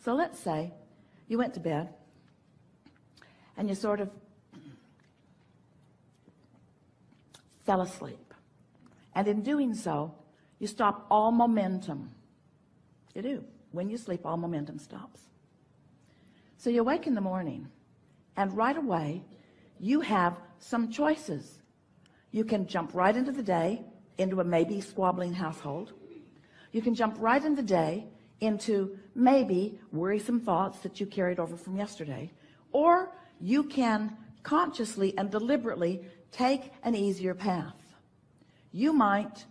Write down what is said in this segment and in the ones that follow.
So let's say you went to bed and you sort of fell asleep. And in doing so, you stop all momentum. You do. When you sleep, all momentum stops. So you wake in the morning, and right away, you have some choices. You can jump right into the day, into a maybe squabbling household. You can jump right in the day into maybe worrisome thoughts that you carried over from yesterday. Or you can consciously and deliberately take an easier path. You might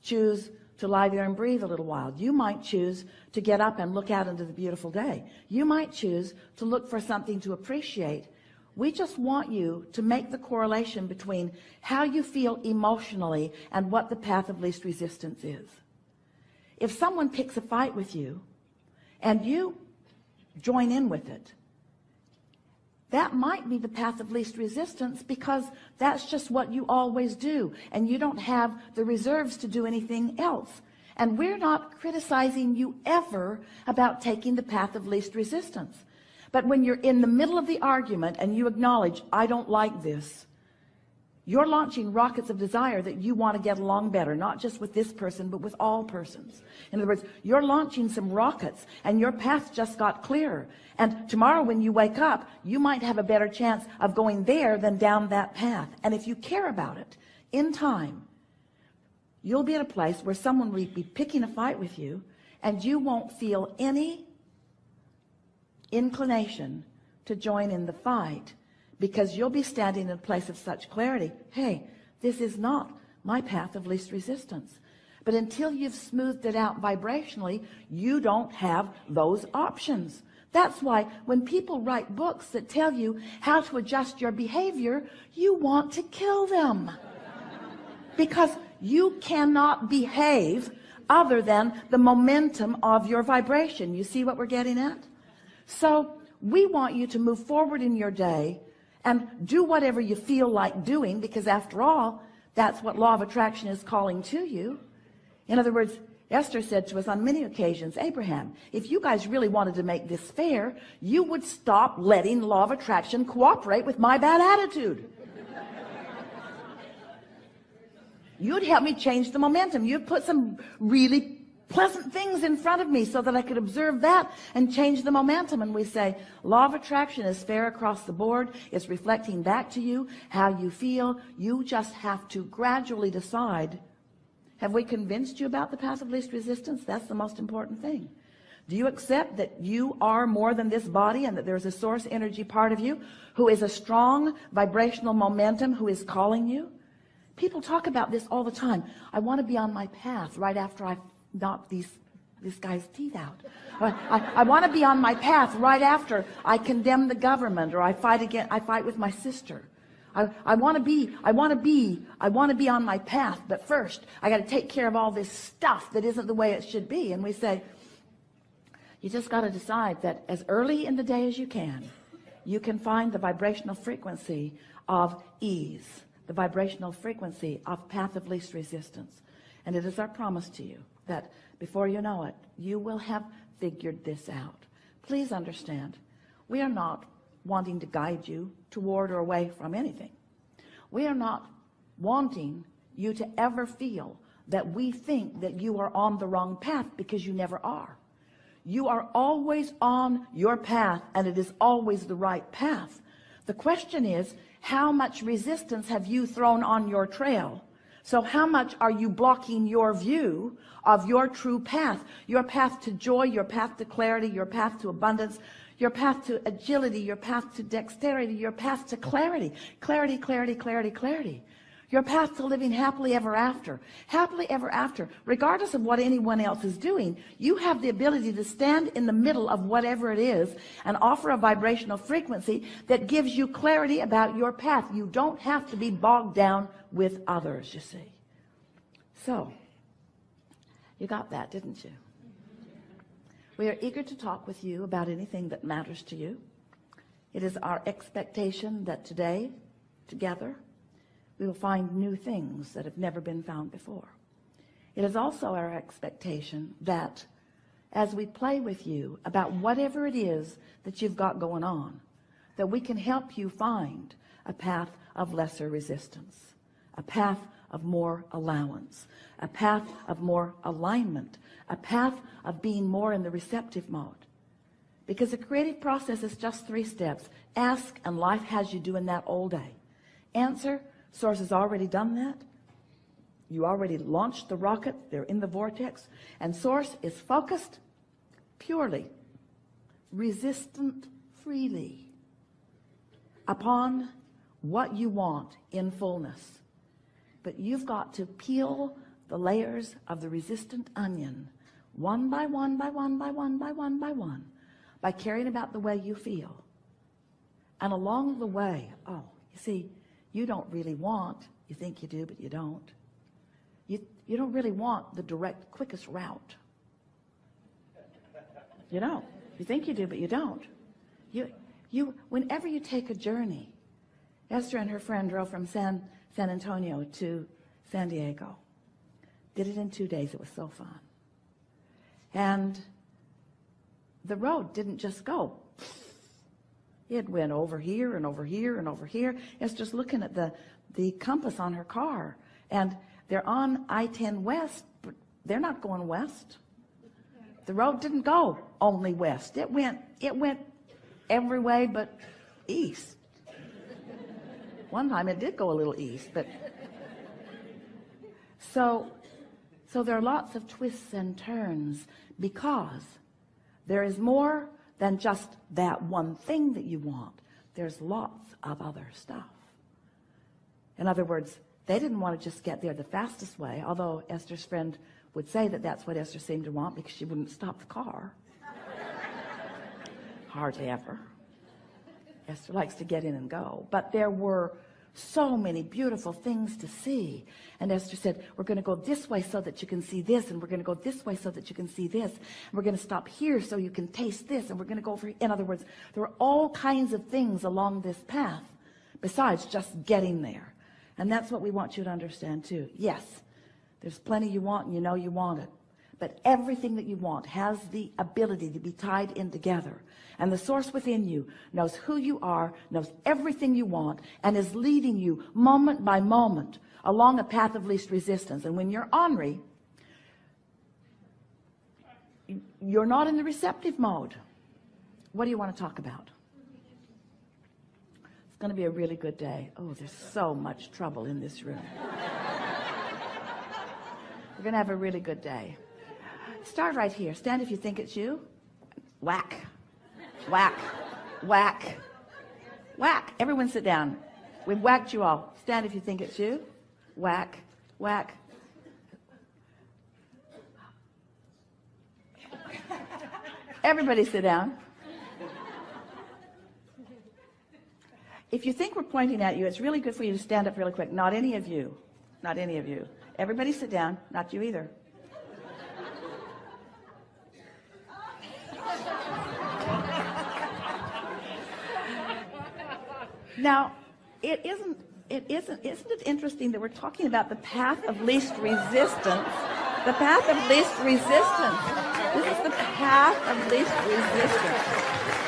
choose to lie there and breathe a little while. You might choose to get up and look out into the beautiful day. You might choose to look for something to appreciate. We just want you to make the correlation between how you feel emotionally and what the path of least resistance is. If someone picks a fight with you and you join in with it, that might be the path of least resistance, because that's just what you always do, and you don't have the reserves to do anything else. And we're not criticizing you ever about taking the path of least resistance. But when you're in the middle of the argument and you acknowledge, I don't like this, you're launching rockets of desire that you want to get along better, not just with this person, but with all persons. In other words, you're launching some rockets, and your path just got clearer. And tomorrow when you wake up, you might have a better chance of going there than down that path. And if you care about it, in time, you'll be at a place where someone will be picking a fight with you, and you won't feel any inclination to join in the fight, because you'll be standing in a place of such clarity. Hey, this is not my path of least resistance. But until you've smoothed it out vibrationally, you don't have those options. That's why when people write books that tell you how to adjust your behavior, you want to kill them. Because you cannot behave other than the momentum of your vibration. You see what we're getting at? So we want you to move forward in your day and do whatever you feel like doing, because after all, that's what law of attraction is calling to you. In other words, Esther said to us on many occasions, Abraham, if you guys really wanted to make this fair, you would stop letting law of attraction cooperate with my bad attitude. You'd help me change the momentum. You'd put some really pleasant things in front of me so that I could observe that and change the momentum. And we say, law of attraction is fair across the board. It's reflecting back to you how you feel. You just have to gradually decide, have we convinced you about the path of least resistance? That's the most important thing. Do you accept that you are more than this body, and that there's a source energy part of you who is a strong vibrational momentum who is calling you? People talk about this all the time. I want to be on my path right after I knock this guy's teeth out. I want to be on my path right after I condemn the government, or I fight with my sister. I want to be on my path, but first I got to take care of all this stuff that isn't the way it should be. And we say, you just got to decide that as early in the day as you can find the vibrational frequency of ease, the vibrational frequency of path of least resistance. And it is our promise to you that before you know it, you will have figured this out. Please understand, we are not wanting to guide you toward or away from anything. We are not wanting you to ever feel that we think that you are on the wrong path, because you never are. You are always on your path, and it is always the right path. The question is, how much resistance have you thrown on your trail? So how much are you blocking your view of your true path, your path to joy, your path to clarity, your path to abundance, your path to agility, your path to dexterity, your path to clarity, clarity, clarity, clarity, clarity, your path to living happily ever after, regardless of what anyone else is doing. You have the ability to stand in the middle of whatever it is and offer a vibrational frequency that gives you clarity about your path. You don't have to be bogged down with others, you see. So, you got that, didn't you? We are eager to talk with you about anything that matters to you. It is our expectation that today, together, we will find new things that have never been found before. It is also our expectation that as we play with you about whatever it is that you've got going on, that we can help you find a path of lesser resistance, a path of more allowance, a path of more alignment, a path of being more in the receptive mode. Because the creative process is just 3 steps. Ask, and life has you doing that all day. Answer, Source has already done that. You already launched the rocket. They're in the vortex. And Source is focused purely, resistant freely upon what you want in fullness. But you've got to peel the layers of the resistant onion one by one, by one, by one, by one, by one, by caring about the way you feel. And along the way, oh, you see, you don't really want, you think you do, but you don't. You don't really want the direct, quickest route. You don't. You think you do, but you don't. Whenever you take a journey, Esther and her friend drove from San Antonio to San Diego. Did it in 2 days. It was so fun. And the road didn't just go. It went over here and over here and over here. Esther's looking at the compass on her car, and they're on I-10 west, but they're not going west. The road didn't go only west. It went every way but east. One time it did go a little east, but so there are lots of twists and turns, because there is more than just that one thing that you want. There's lots of other stuff. In other words, they didn't want to just get there the fastest way, although Esther's friend would say that that's what Esther seemed to want, because she wouldn't stop the car. Hardly ever. Esther likes to get in and go. But there were so many beautiful things to see. And Esther said, we're going to go this way so that you can see this, and we're going to go this way so that you can see this, and we're going to stop here so you can taste this, and we're going to go over here. In other words, there were all kinds of things along this path besides just getting there. And that's what we want you to understand too. Yes, there's plenty you want, and you know you want it. But everything that you want has the ability to be tied in together. And the Source within you knows who you are, knows everything you want, and is leading you moment by moment along a path of least resistance. And when you're ornery, you're not in the receptive mode. What do you want to talk about? It's going to be a really good day. Oh, there's so much trouble in this room. We're going to have a really good day. Start right here. Stand if you think it's you. Whack. Whack. Whack. Whack. Everyone sit down. We've whacked you all. Stand if you think it's you. Whack. Whack. Everybody sit down. If you think we're pointing at you, it's really good for you to stand up really quick. Not any of you. Not any of you. Everybody sit down. Not you either. Now, isn't it interesting that we're talking about the path of least resistance? The path of least resistance. This is the path of least resistance.